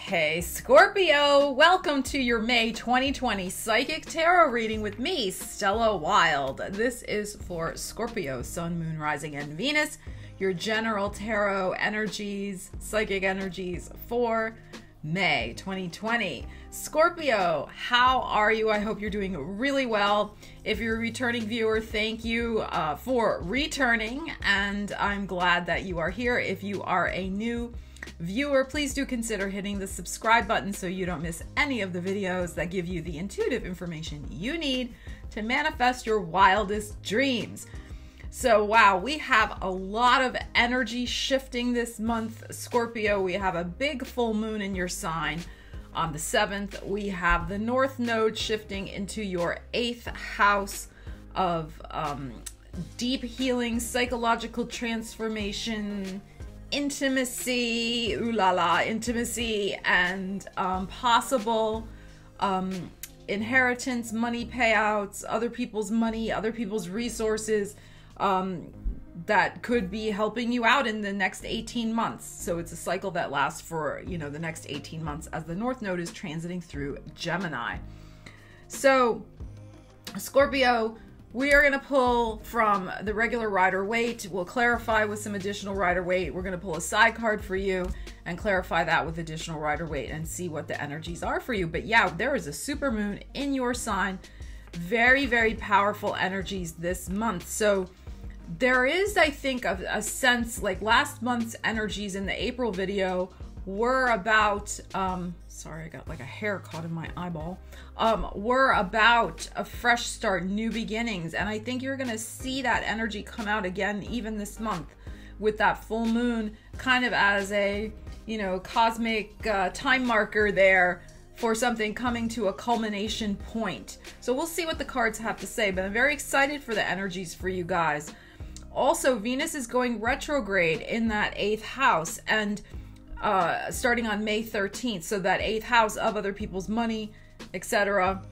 Hey Scorpio, welcome to your May 2020 Psychic Tarot reading with me, Stella Wilde. This is for Scorpio, Sun, Moon, Rising, and Venus, your general tarot energies, psychic energies for May 2020. Scorpio, how are you? I hope you're doing really well. If you're a returning viewer, thank you for returning, and I'm glad that you are here. If you are a new viewer, please do consider hitting the subscribe button so you don't miss any of the videos that give you the intuitive information you need to manifest your wildest dreams. So wow, we have a lot of energy shifting this month, Scorpio. We have a big full moon in your sign on the 7th. We have the North Node shifting into your 8th house of deep healing, psychological transformation, intimacy, ooh la la, intimacy, and possible inheritance, money payouts, other people's money, other people's resources that could be helping you out in the next 18 months. So it's a cycle that lasts for, the next 18 months as the North Node is transiting through Gemini. So Scorpio, we are going to pull from the regular Rider-Waite. We'll clarify with some additional Rider-Waite. We're going to pull a side card for you and clarify that with additional Rider-Waite and see what the energies are for you. But yeah, there is a super moon in your sign. Very, very powerful energies this month. So there is, I think, a sense like last month's energies in the April video were about, sorry, I got like a hair caught in my eyeball, were about a fresh start, new beginnings. And I think you're going to see that energy come out again, even this month with that full moon kind of as a, cosmic time marker there for something coming to a culmination point. So we'll see what the cards have to say, but I'm very excited for the energies for you guys. Also, Venus is going retrograde in that 8th house and starting on May 13th. So that 8th house of other people's money, etc.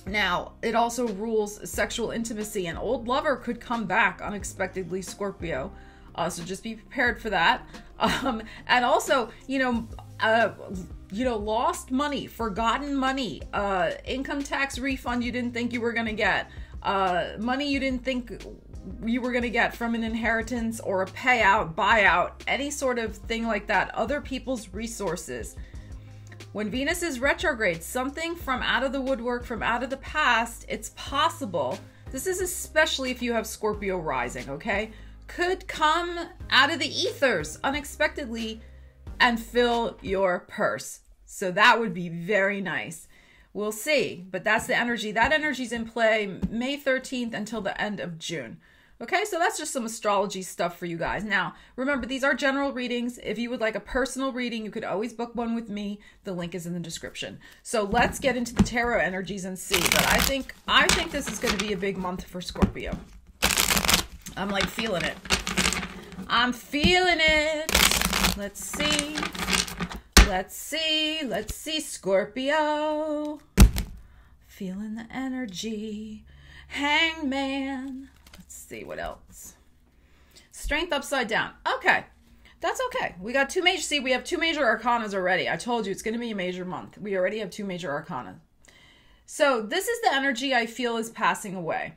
Now, it also rules sexual intimacy. An old lover could come back unexpectedly, Scorpio. So just be prepared for that. And also, lost money, forgotten money, income tax refund you didn't think you were going to get, money you didn't think you were going to get from an inheritance or a payout, buyout, any sort of thing like that, other people's resources. When Venus is retrograde, something from out of the woodwork, from out of the past, it's possible, this is especially if you have Scorpio rising, okay, could come out of the ethers unexpectedly and fill your purse. So that would be very nice. We'll see, but that's the energy. That energy's in play May 13th until the end of June. Okay, so that's just some astrology stuff for you guys. Now, remember, these are general readings. If you would like a personal reading, you could always book one with me. The link is in the description. So let's get into the tarot energies and see. But I think this is going to be a big month for Scorpio. I'm like feeling it. I'm feeling it. Let's see. Let's see, Scorpio. Feeling the energy. Hangman. Let's see what else. Strength upside down. Okay, that's okay. We got two major, we have two major arcanas already. I told you it's going to be a major month. We already have two major arcana. So this is the energy I feel is passing away.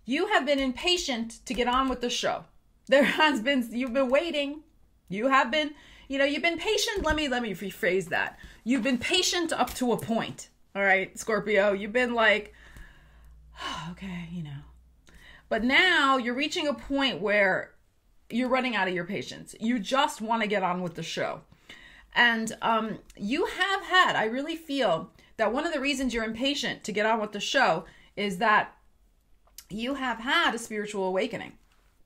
You have been impatient to get on with the show. You've been waiting. You have been, you've been patient. Let me rephrase that. You've been patient up to a point. All right, Scorpio, you've been like, oh, okay, But now you're reaching a point where you're running out of your patience. You just want to get on with the show. And you have had, I really feel that one of the reasons you're impatient to get on with the show is that you have had a spiritual awakening.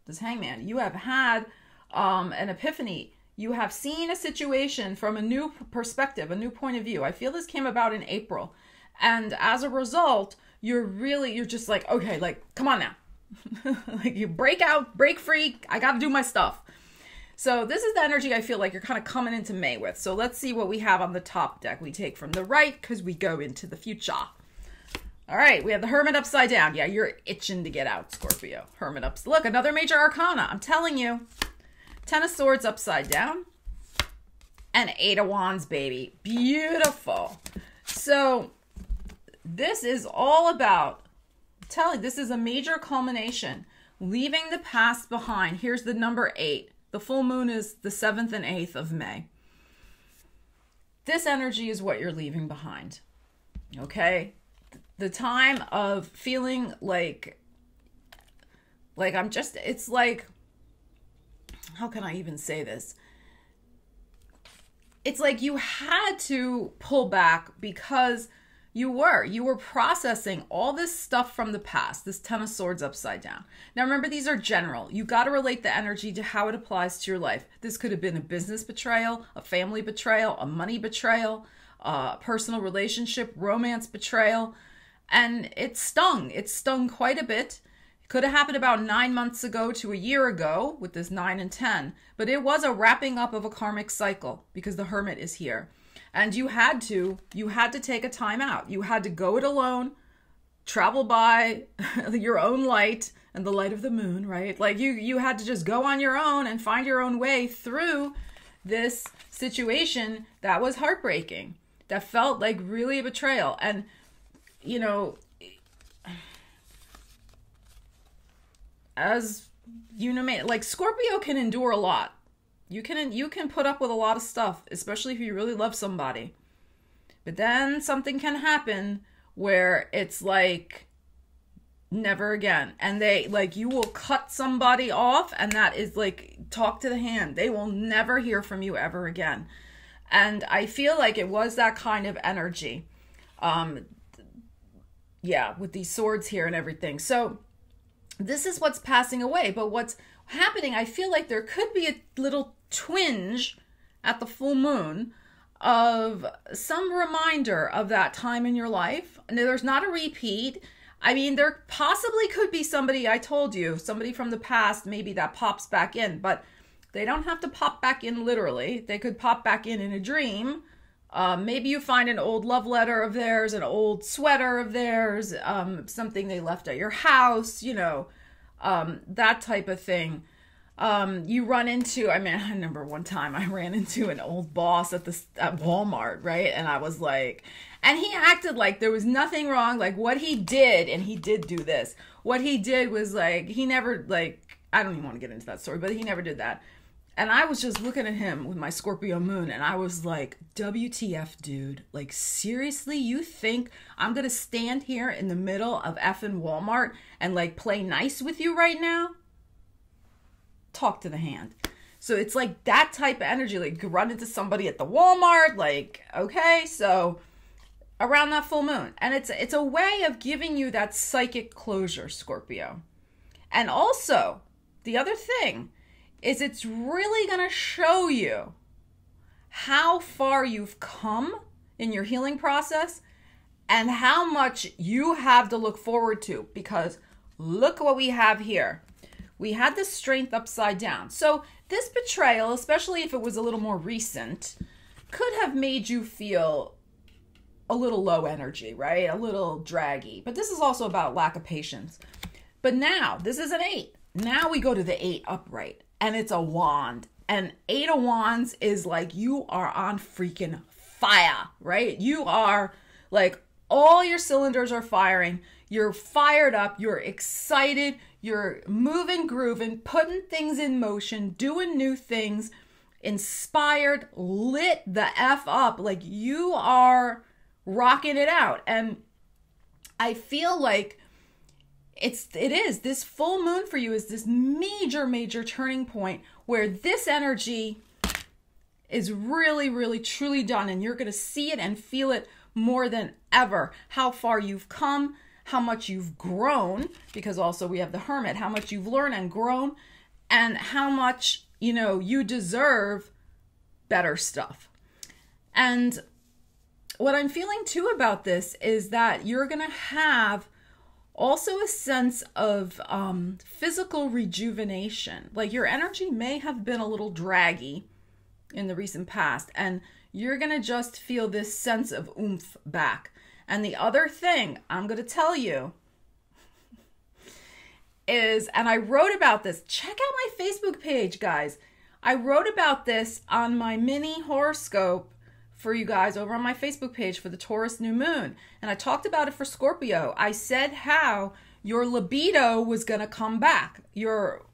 This Hangman, you have had an epiphany. You have seen a situation from a new perspective, a new point of view. I feel this came about in April. And as a result, you're just like, okay, like, come on now. Like you break out, break free. I got to do my stuff. So this is the energy I feel like you're kind of coming into May with. So let's see what we have on the top deck. We take from the right because we go into the future. All right, we have the Hermit upside down. Yeah, you're itching to get out, Scorpio. Hermit ups. Look, another major arcana. I'm telling you. Ten of Swords upside down. and 8 of Wands, baby. Beautiful. So this is all about this is a major culmination, leaving the past behind. Here's the number 8. The full moon is the 7th and 8th of May. This energy is what you're leaving behind. Okay? The time of feeling like I'm just, it's like, how can I even say this? It's like you had to pull back because you were processing all this stuff from the past, this 10 of Swords upside down. Now remember, these are general. You got to relate the energy to how it applies to your life. This could have been a business betrayal, a family betrayal, a money betrayal, a personal relationship, romance betrayal. And it stung. It stung quite a bit. Could have happened about 9 months ago to a year ago with this 9 and 10. But it was a wrapping up of a karmic cycle because the Hermit is here. And you had to take a time out. You had to go it alone, travel by your own light and the light of the moon, right? Like you had to just go on your own and find your own way through this situation that was heartbreaking, that felt like really a betrayal. And, you know, as you know, like Scorpio can endure a lot. You can put up with a lot of stuff, especially if you really love somebody. But then something can happen where it's like never again. And you will cut somebody off, and that is like talk to the hand. They will never hear from you ever again. And I feel like it was that kind of energy. Yeah, with these swords here and everything. So this is what's passing away. But what's happening, I feel like there could be a little twinge at the full moon of some reminder of that time in your life. And there's not a repeat. I mean, there possibly could be somebody, I told you, somebody from the past maybe that pops back in, but they don't have to pop back in literally. They could pop back in a dream. Maybe you find an old love letter of theirs, an old sweater of theirs, something they left at your house, you know, that type of thing. You run into, I remember one time I ran into an old boss at Walmart, right? And I was like, and he acted like there was nothing wrong. Like what he did, and he did do this. What he did was like, he never I don't even want to get into that story, but he never did that. And I was just looking at him with my Scorpio moon, and I was like, WTF, dude? Like, seriously, you think I'm going to stand here in the middle of effing Walmart and like play nice with you right now? Talk to the hand. So it's like that type of energy, like you run into somebody at the Walmart, like, okay, so around that full moon. And it's a way of giving you that psychic closure, Scorpio. And also, the other thing is it's really going to show you how far you've come in your healing process and how much you have to look forward to, because look what we have here. We had the Strength upside down. So this betrayal, especially if it was a little more recent, could have made you feel a little low energy, right? A little draggy. But this is also about lack of patience. But now, this is an 8. Now we go to the 8 upright, and it's a wand. And 8 of Wands is like you are on freaking fire, right? You are like all your cylinders are firing. You're fired up. You're excited. You're moving, grooving, putting things in motion, doing new things, inspired, lit the F up. Like you are rocking it out. And I feel like it is this full moon for you is this major turning point where this energy is really, really, truly done. And you're going to see it and feel it more than ever. How far you've come, how much you've grown, because also we have the Hermit, how much you've learned and grown, and how much, you know, you deserve better stuff. And what I'm feeling too about this is that you're going to have also a sense of physical rejuvenation. Like your energy may have been a little draggy in the recent past, and you're going to just feel this sense of oomph back. And the other thing I'm going to tell you is, and I wrote about this, check out my Facebook page, guys. I wrote about this on my mini horoscope for you guys over on my Facebook page for the Taurus new moon. And I talked about it for Scorpio. I said how your libido was going to come back. Your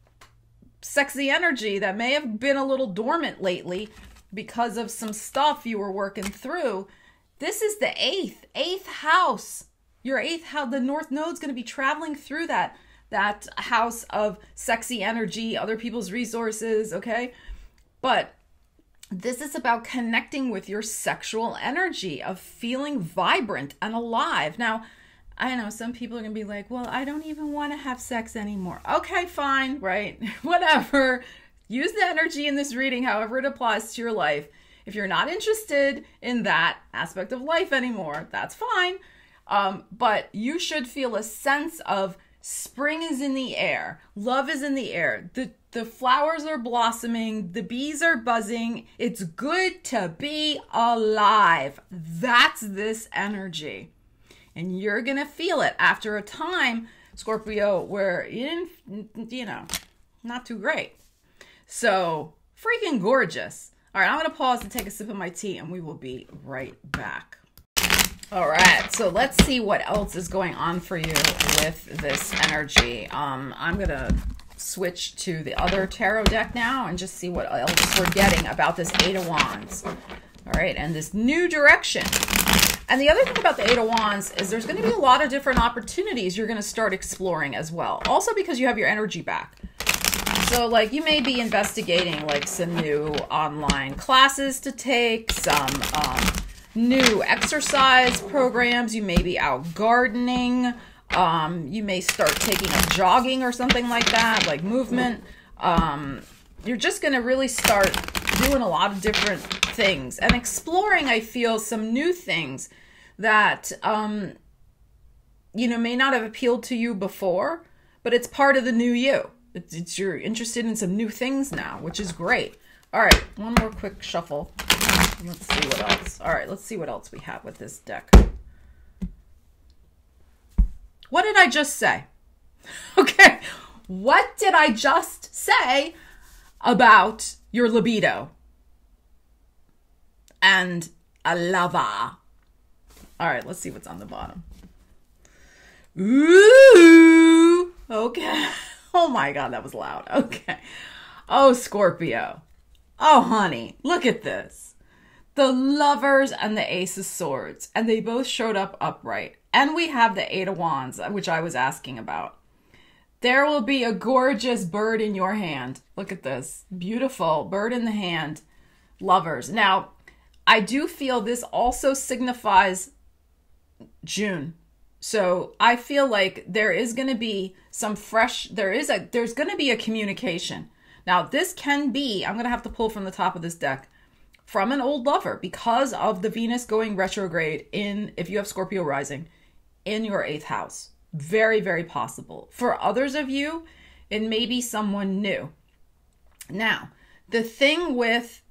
sexy energy that may have been a little dormant lately because of some stuff you were working through. This is the eighth house. Your eighth house, the North Node's going to be traveling through that house of sexy energy, other people's resources, okay? But this is about connecting with your sexual energy, of feeling vibrant and alive. Now, I know some people are going to be like, well, I don't even want to have sex anymore. Okay, fine, right? Whatever. Use the energy in this reading however it applies to your life. If you're not interested in that aspect of life anymore, that's fine. But you should feel a sense of spring is in the air. Love is in the air. The flowers are blossoming. The bees are buzzing. It's good to be alive. That's this energy. And you're going to feel it after a time, Scorpio, where you didn't, not too great. So freaking gorgeous. All right, I'm going to pause and take a sip of my tea and we will be right back. All right, so let's see what else is going on for you with this energy. I'm going to switch to the other tarot deck now and just see what else we're getting about this Eight of Wands. All right, and this new direction. And the other thing about the Eight of Wands is there's going to be a lot of different opportunities you're going to start exploring as well. Also because you have your energy back. So like you may be investigating like some new online classes to take, some new exercise programs. You may be out gardening. You may start taking up jogging or something like that, like movement. You're just going to really start doing a lot of different things and exploring, I feel, some new things that, may not have appealed to you before, but it's part of the new you. You're interested in some new things now, which is great. All right, one more quick shuffle. Let's see what else. All right, let's see what else we have with this deck. What did I just say? Okay, what did I just say about your libido and a lover? All right, let's see what's on the bottom. Ooh, okay. Oh my God, that was loud. Okay. Oh, Scorpio. Oh, honey, look at this. The Lovers and the Ace of Swords, and they both showed up upright. And we have the Eight of Wands, which I was asking about. There will be a gorgeous bird in your hand. Look at this. Beautiful bird in the hand. Lovers. Now, I do feel this also signifies June. So I feel like there is going to be some fresh, there's going to be a communication. Now this can be, I'm going to have to pull from the top of this deck, from an old lover because of the Venus going retrograde in, if you have Scorpio rising, in your 8th house. Very, very possible. For others of you, it may be someone new. Now, the thing with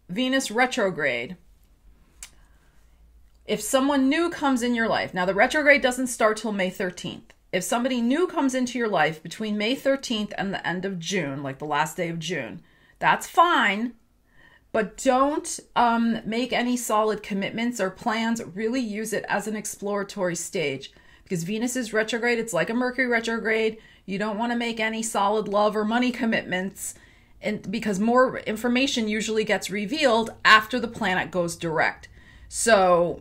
Venus retrograde, if someone new comes in your life, now the retrograde doesn't start till May 13th. If somebody new comes into your life between May 13th and the end of June, like the last day of June, that's fine. But don't make any solid commitments or plans. Really use it as an exploratory stage. Because Venus is retrograde. It's like a Mercury retrograde. You don't want to make any solid love or money commitments. And because more information usually gets revealed after the planet goes direct. So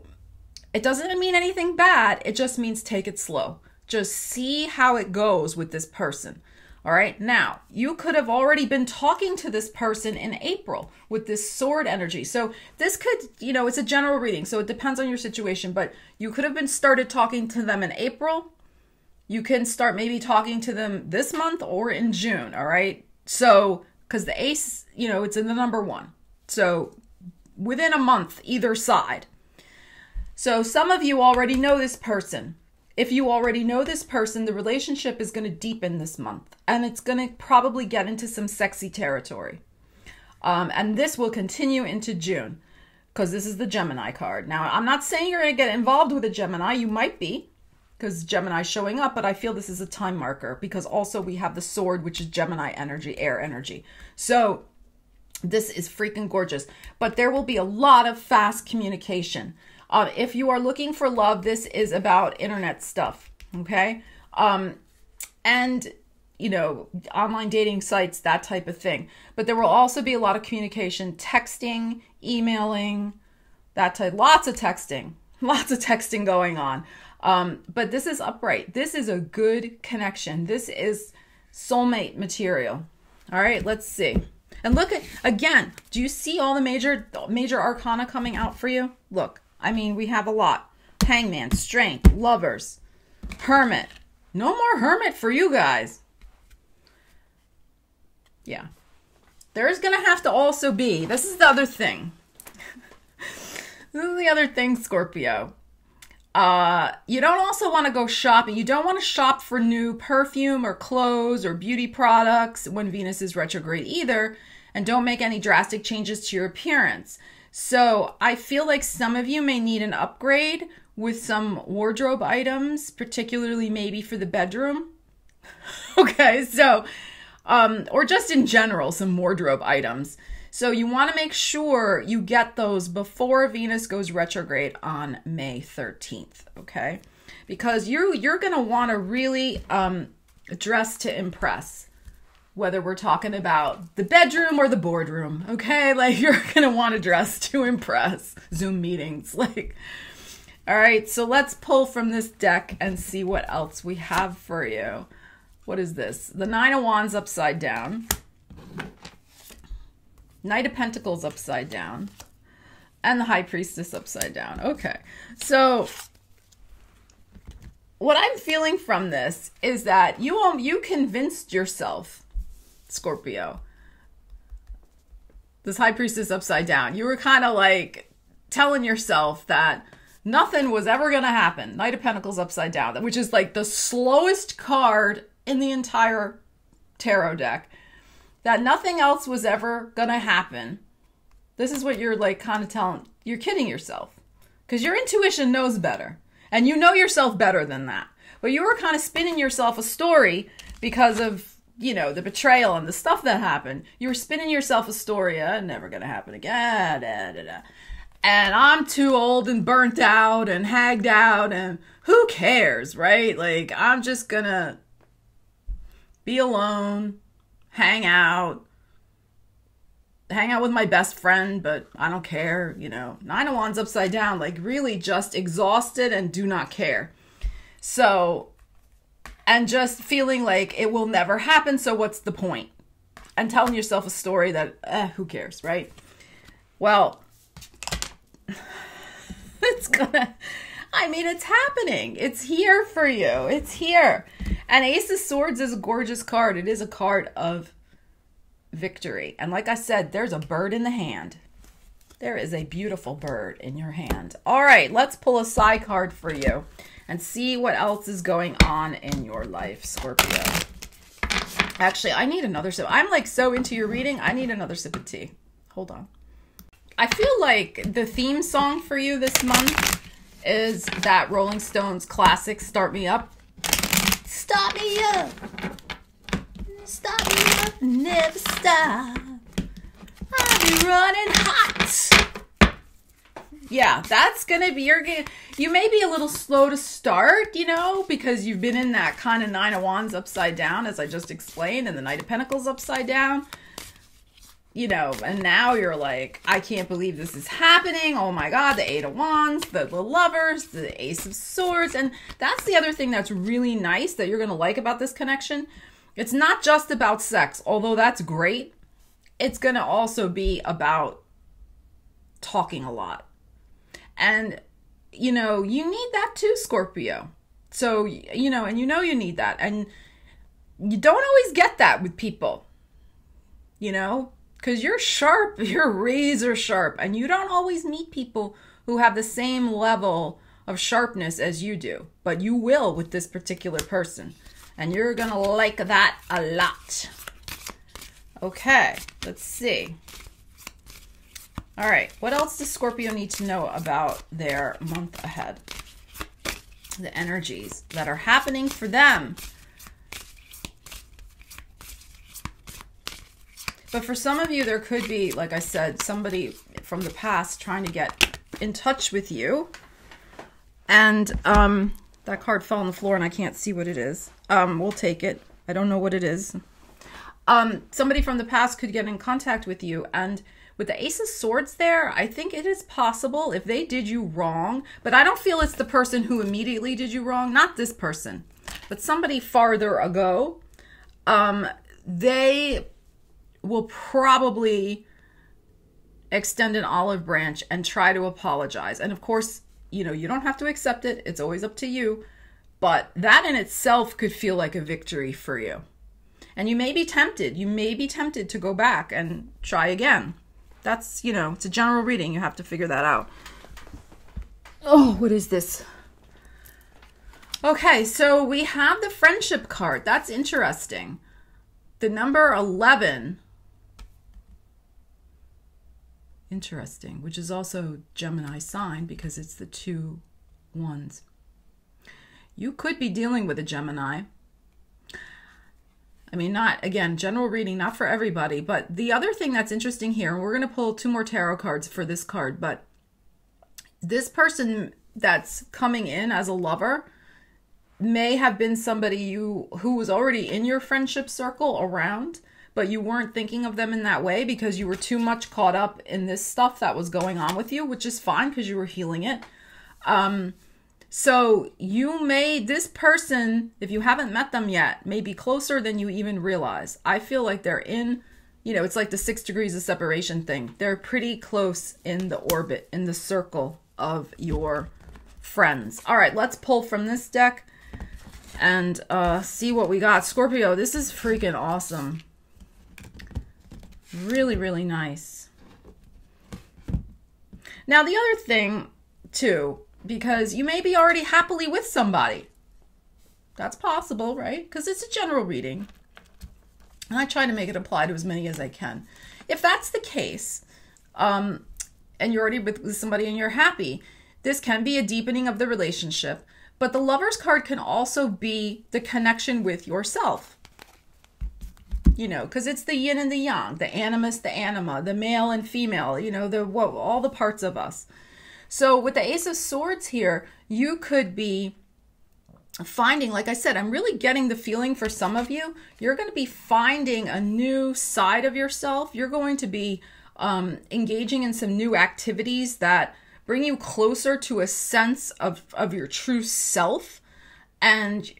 it doesn't mean anything bad. It just means take it slow. Just see how it goes with this person. All right. Now, you could have already been talking to this person in April with this sword energy. So this could, it's a general reading. So it depends on your situation, but you could have been started talking to them in April. You can start maybe talking to them this month or in June. All right. So, because the ace, it's in the number 1. So within a month, either side. So some of you already know this person. If you already know this person, the relationship is going to deepen this month. And it's going to probably get into some sexy territory. And this will continue into June. Because this is the Gemini card. Now, I'm not saying you're going to get involved with a Gemini. You might be. Because Gemini's showing up. But I feel this is a time marker. Because also we have the sword, which is Gemini energy, air energy. So This is freaking gorgeous. But there will be a lot of fast communication. If you are looking for love, this is about internet stuff, okay? And, you know, online dating sites, that type of thing. But there will also be a lot of communication, texting, emailing, that type, lots of texting going on. But this is upright. This is a good connection. This is soulmate material. All right, let's see. And look at, again, do you see all the major arcana coming out for you? Look, I mean, we have a lot. Hangman, Strength, Lovers, Hermit. No more Hermit for you guys. Yeah. There's going to have to also be, this is the other thing. This is the other thing, Scorpio. You don't also want to go shopping. You don't want to shop for new perfume or clothes or beauty products when Venus is retrograde either. And don't make any drastic changes to your appearance. So I feel like some of you may need an upgrade with some wardrobe items, particularly maybe for the bedroom. Okay, so, or just in general, some wardrobe items. So you want to make sure you get those before Venus goes retrograde on May 13th, okay? Because you're going to want to really dress to impress, whether we're talking about the bedroom or the boardroom, okay? Like, you're going to want to dress to impress. Zoom meetings, like. All right, so let's pull from this deck and see what else we have for you. What is this? The Nine of Wands upside down. Knight of Pentacles upside down. And the High Priestess upside down. Okay, so what I'm feeling from this is that you convinced yourself, Scorpio, this High Priestess upside down, you were kind of like telling yourself that nothing was ever going to happen. Knight of Pentacles upside down, which is like the slowest card in the entire tarot deck. That nothing else was ever going to happen. This is what you're like kind of you're kidding yourself. Because your intuition knows better. And you know yourself better than that. But you were kind of spinning yourself a story because of, you know, the betrayal and the stuff that happened. You were spinning yourself a story. Never going to happen again. And I'm too old and burnt out and hagged out. And who cares, right? Like, I'm just going to be alone. Hang out with my best friend, but I don't care, you know. Nine of Wands upside down, like really just exhausted and do not care. So, and just feeling like it will never happen, so what's the point? And telling yourself a story that, who cares, right? Well, it's happening. It's here for you. It's here. And Ace of Swords is a gorgeous card. It is a card of victory. And like I said, there's a bird in the hand. There is a beautiful bird in your hand. All right, let's pull a side card for you and see what else is going on in your life, Scorpio. Actually, I need another sip. I'm like so into your reading. I need another sip of tea. Hold on. I feel like the theme song for you this month is that Rolling Stones classic, Start Me Up. Start me up. Start me up. Never stop. I'll be running hot. Yeah, that's going to be you may be a little slow to start, you know, because you've been in that kind of Nine of Wands upside down, as I just explained, and the Knight of Pentacles upside down. You know, and now you're like, I can't believe this is happening. Oh my God, the Eight of Wands, the Lovers, the Ace of Swords. And that's the other thing that's really nice that you're going to like about this connection. It's not just about sex, although that's great. It's going to also be about talking a lot. And, you know, you need that too, Scorpio. So, you know you need that. And you don't always get that with people, you know. Because you're sharp, you're razor sharp, and you don't always meet people who have the same level of sharpness as you do. But you will with this particular person. And you're going to like that a lot. Okay, let's see. All right, what else does Scorpio need to know about their month ahead? The energies that are happening for them. But for some of you, there could be, like I said, somebody from the past trying to get in touch with you. And that card fell on the floor and I can't see what it is. We'll take it. I don't know what it is. Somebody from the past could get in contact with you. And with the Ace of Swords there, I think it is possible if they did you wrong. But I don't feel it's the person who immediately did you wrong. Not this person. But somebody farther ago. They will probably extend an olive branch and try to apologize. And of course, you know, you don't have to accept it. It's always up to you. But that in itself could feel like a victory for you. And you may be tempted. You may be tempted to go back and try again. That's, you know, it's a general reading. You have to figure that out. Oh, what is this? Okay, so we have the friendship card. That's interesting. The number 11. Interesting, which is also Gemini sign because it's the 2 wands. You could be dealing with a Gemini. I mean, not, again, general reading, not for everybody. But the other thing that's interesting here, and we're going to pull 2 more tarot cards for this card, but this person that's coming in as a lover may have been somebody who was already in your friendship circle around, but you weren't thinking of them in that way because you were too much caught up in this stuff that was going on with you, which is fine because you were healing it. So you may, this person, if you haven't met them yet, may be closer than you even realize. I feel like they're in, you know, it's like the 6 degrees of separation thing. They're pretty close in the orbit, in the circle of your friends. All right, let's pull from this deck and see what we got. Scorpio, this is freaking awesome. Really, really nice. Now, the other thing, too, because you may be already happily with somebody. That's possible, right? Because it's a general reading. And I try to make it apply to as many as I can. If that's the case, and you're already with somebody and you're happy, this can be a deepening of the relationship. But the Lover's card can also be the connection with yourself. You know, because it's the yin and the yang, the animus, the anima, the male and female, you know, all the parts of us. So with the Ace of Swords here, you could be finding, like I said, I'm really getting the feeling for some of you, you're going to be finding a new side of yourself. You're going to be engaging in some new activities that bring you closer to a sense of your true self. And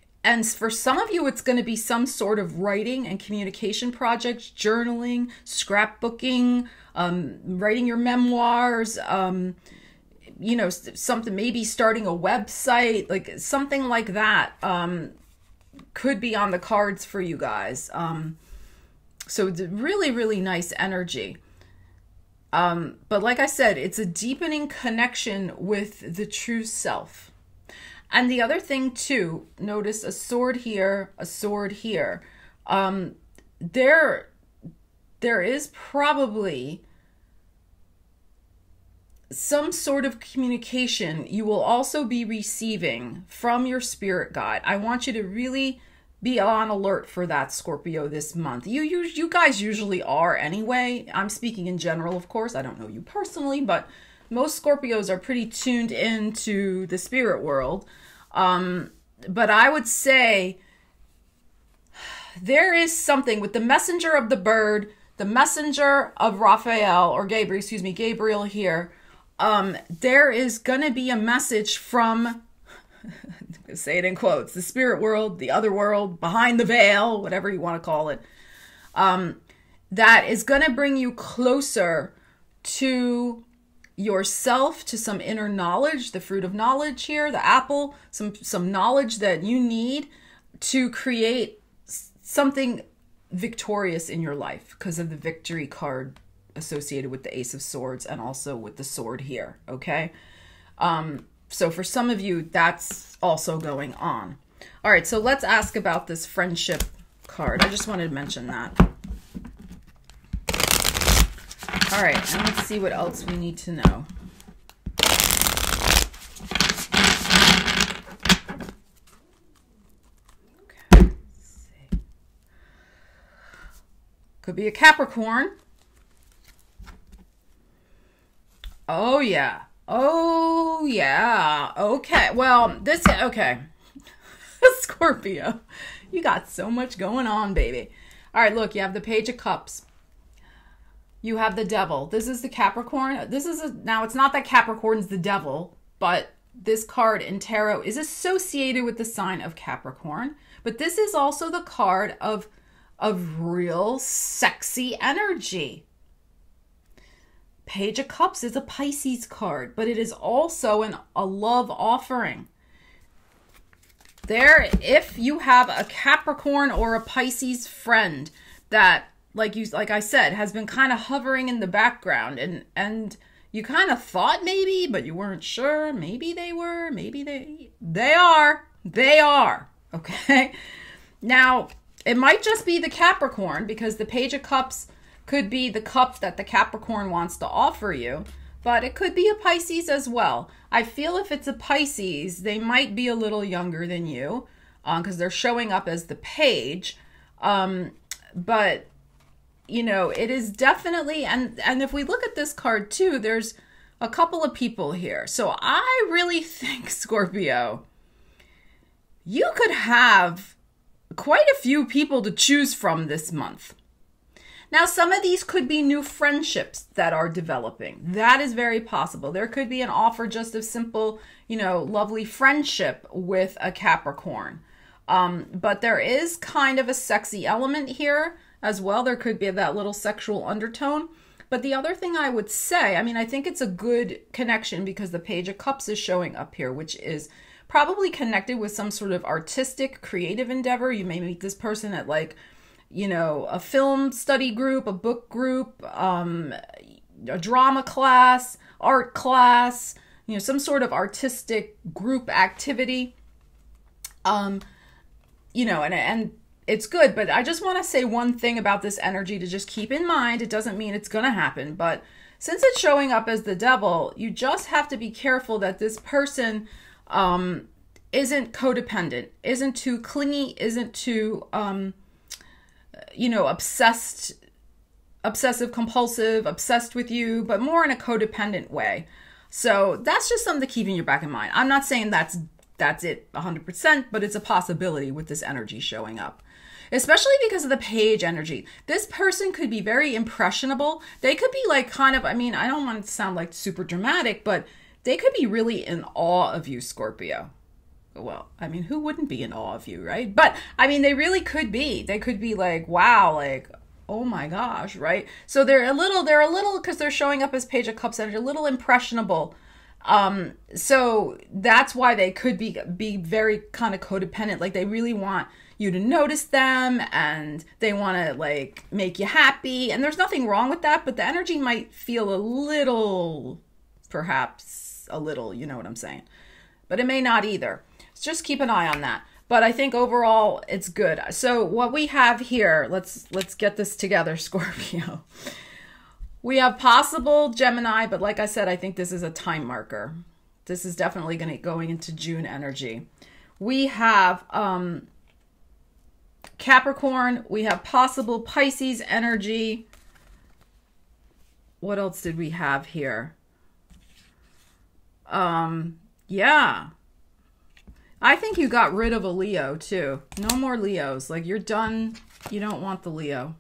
for some of you, it's going to be some sort of writing and communication projects, journaling, scrapbooking, writing your memoirs, you know, something, maybe starting a website, like something like that could be on the cards for you guys. So it's really, really nice energy. But like I said, it's a deepening connection with the true self. And the other thing too, notice a sword here, a sword here. There is probably some sort of communication you will also be receiving from your spirit guide. I want you to really be on alert for that, Scorpio, this month. You guys usually are anyway. I'm speaking in general, of course. I don't know you personally, but most Scorpios are pretty tuned into the spirit world. But I would say there is something with the messenger of the bird, the messenger of Raphael, or Gabriel, excuse me, Gabriel here. There is going to be a message from, say it in quotes, the spirit world, the other world, behind the veil, whatever you want to call it, that is going to bring you closer to yourself, to some inner knowledge, the fruit of knowledge here, the apple, some knowledge that you need to create something victorious in your life because of the victory card associated with the Ace of Swords and also with the sword here, okay? So for some of you, that's also going on. All right, so let's ask about this friendship card. I just wanted to mention that. All right, and let's see what else we need to know. Okay, let's see. Could be a Capricorn. Oh, yeah. Oh, yeah. Okay. Well, okay. Scorpio. You got so much going on, baby. All right, look, you have the Page of Cups. You have the Devil. This is the Capricorn. Now, it's not that Capricorn's the devil, but this card in tarot is associated with the sign of Capricorn. But this is also the card of real sexy energy. Page of Cups is a Pisces card, but it is also a love offering. If you have a Capricorn or a Pisces friend that, like I said, has been kind of hovering in the background, and you kind of thought maybe, but you weren't sure. Maybe they were, maybe they are. Okay. Now, it might just be the Capricorn, because the Page of Cups could be the cup that the Capricorn wants to offer you, but it could be a Pisces as well. I feel if it's a Pisces, they might be a little younger than you, because they're showing up as the Page. But, you know, it is definitely, and if we look at this card too, there's a couple of people here. So I really think, Scorpio, you could have quite a few people to choose from this month. Now, some of these could be new friendships that are developing. That is very possible. There could be an offer just of simple, you know, lovely friendship with a Capricorn. But there is kind of a sexy element here as well. There could be that little sexual undertone. But the other thing I would say, I mean, I think it's a good connection because the Page of Cups is showing up here, which is probably connected with some sort of artistic, creative endeavor. You may meet this person at, like, you know, a film study group, a book group, a drama class, art class, you know, some sort of artistic group activity. You know, and it's good, but I just want to say one thing about this energy to just keep in mind. It doesn't mean it's going to happen, but since it's showing up as the Devil, you just have to be careful that this person isn't codependent, isn't too clingy, isn't too you know, obsessive compulsive, obsessed with you, but more in a codependent way. So that's just something to keep in your back of mind. I'm not saying that's it 100%, but it's a possibility with this energy showing up, especially because of the Page energy. This person could be very impressionable. They could be like kind of, I mean, I don't want it to sound like super dramatic, but they could be really in awe of you, Scorpio. Well, I mean, who wouldn't be in awe of you, right? But I mean, they really could be. They could be like, wow, like, oh my gosh, right? So they're a little, because they're showing up as Page of Cups, and they're a little impressionable. So that's why they could be very kind of codependent. Like, they really want you to notice them, and they want to, like, make you happy. And there's nothing wrong with that, but the energy might feel a little, perhaps a little, you know what I'm saying? But it may not either. Just keep an eye on that. But I think overall it's good. So what we have here, let's get this together, Scorpio. We have possible Gemini, but like I said, I think this is a time marker. This is definitely going into June energy. We have Capricorn. We have possible Pisces energy. What else did we have here? Yeah. I think you got rid of a Leo too. No more Leos. Like, you're done. You don't want the Leo.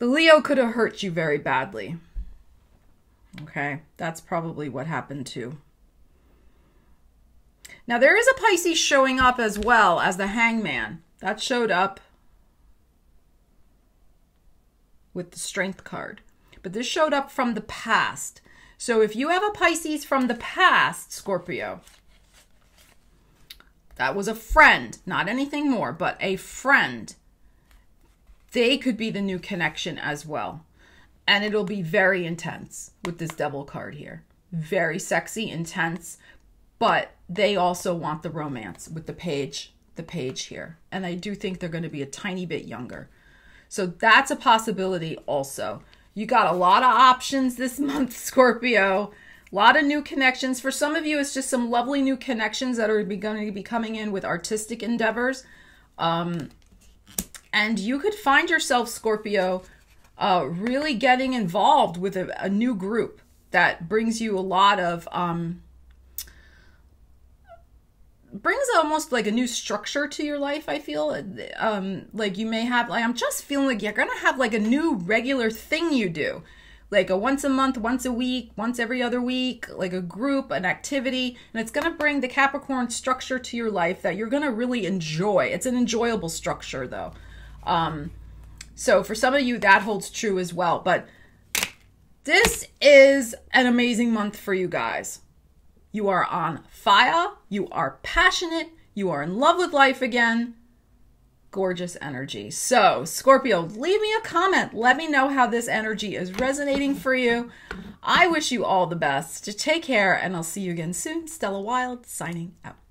The Leo could have hurt you very badly. Okay. That's probably what happened too. Now, there is a Pisces showing up as well as the Hangman. That showed up with the Strength card. But this showed up from the past. So if you have a Pisces from the past, Scorpio, that was a friend, not anything more, but a friend, they could be the new connection as well. And it'll be very intense with this Devil card here. Very sexy, intense, but they also want the romance with the page here. And I do think they're going to be a tiny bit younger. So that's a possibility also. You got a lot of options this month, Scorpio. A lot of new connections. For some of you, it's just some lovely new connections that are going to be coming in with artistic endeavors. And And you could find yourself, Scorpio, really getting involved with a new group that brings you a lot of, brings almost like a new structure to your life, I feel. Like you may have, like, I'm just feeling like you're going to have like a new regular thing you do. Like a once a month, once a week, once every other week, like a group, an activity. And it's going to bring the Capricorn structure to your life that you're going to really enjoy. It's an enjoyable structure though. So for some of you, that holds true as well. But this is an amazing month for you guys. You are on fire. You are passionate. You are in love with life again. Gorgeous energy. So Scorpio, leave me a comment. Let me know how this energy is resonating for you. I wish you all the best. Take care, and I'll see you again soon. Stella Wilde signing out.